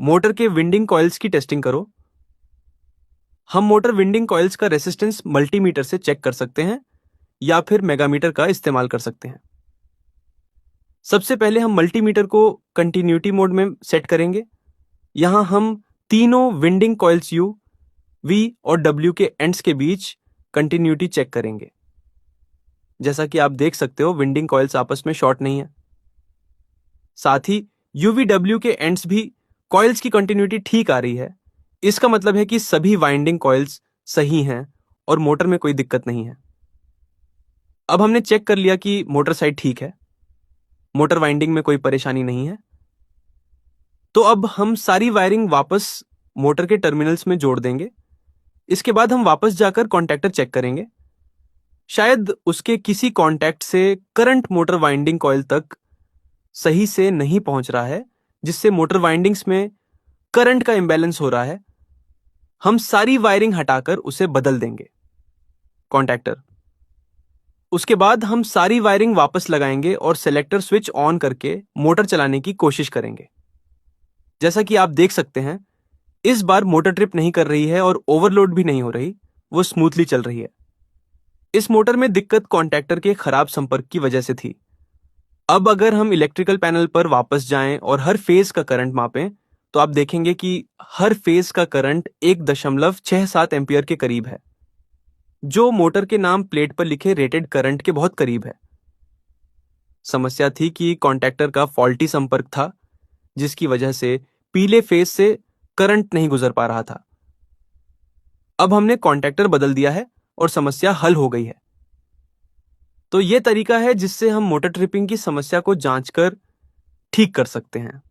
Motor के winding coils की testing करो। हम मोटर विंडिंग कॉइल्स का रेसिस्टेंस मल्टीमीटर से चेक कर सकते हैं या फिर मेगामीटर का इस्तेमाल कर सकते हैं। सबसे पहले हम मल्टीमीटर को कंटिन्यूटी मोड में सेट करेंगे। यहां हम तीनों विंडिंग कॉइल्स U, V और W के एंड्स के बीच कंटिन्यूटी चेक करेंगे। जैसा कि आप देख सकते हो, विंडिंग कॉइल्स आपस में शॉर्ट नहीं है। साथ ही UV-W के एंड्स भी कॉइल्स की कंटिन्यूटी ठीक आ रही है। इसका मतलब है कि सभी वाइंडिंग कॉइल्स सही हैं और मोटर में कोई दिक्कत नहीं है। अब हमने चेक कर लिया कि मोटर साइड ठीक है, मोटर वाइंडिंग में कोई परेशानी नहीं है। तो अब हम सारी वायरिंग वापस मोटर के टर्मिनल्स में जोड़ देंगे। इसके बाद हम वापस जाकर कॉन्टैक्टर चेक करेंगे। शायद उसके किसी कॉन्टैक्ट से करंट मोटर वाइंडिंग कॉइल तक सही से नहीं पहुंच रहा है, जिससे मोटर वाइंडिंग्स में करंट का इंबैलेंस हो रहा है। हम सारी वायरिंग हटाकर उसे बदल देंगे कॉन्टैक्टर। उसके बाद हम सारी वायरिंग वापस लगाएंगे और सेलेक्टर स्विच ऑन करके मोटर चलाने की कोशिश करेंगे। जैसा कि आप देख सकते हैं, इस बार मोटर ट्रिप नहीं कर रही है और ओवरलोड भी नहीं हो रही, वो स्मूथली चल रही है। इस मोटर में दिक्कत कॉन्टैक्टर के खराब संपर्क की वजह से थी। अब अगर हम इलेक्ट्रिकल पैनल पर वापस जाएं और हर फेज का करंट मापें, तो आप देखेंगे कि हर फेज का करंट 1.67 एम्पियर के करीब है, जो मोटर के नाम प्लेट पर लिखे रेटेड करंट के बहुत करीब है। समस्या थी कि कॉन्टैक्टर का फॉल्टी संपर्क था, जिसकी वजह से पीले फेज से करंट नहीं गुजर पा रहा था। अब हमने कॉन्टैक्टर बदल दिया है और समस्या हल हो गई है। तो यह तरीका है जिससे हम मोटर ट्रिपिंग की समस्या को जांचकर ठीक कर सकते हैं।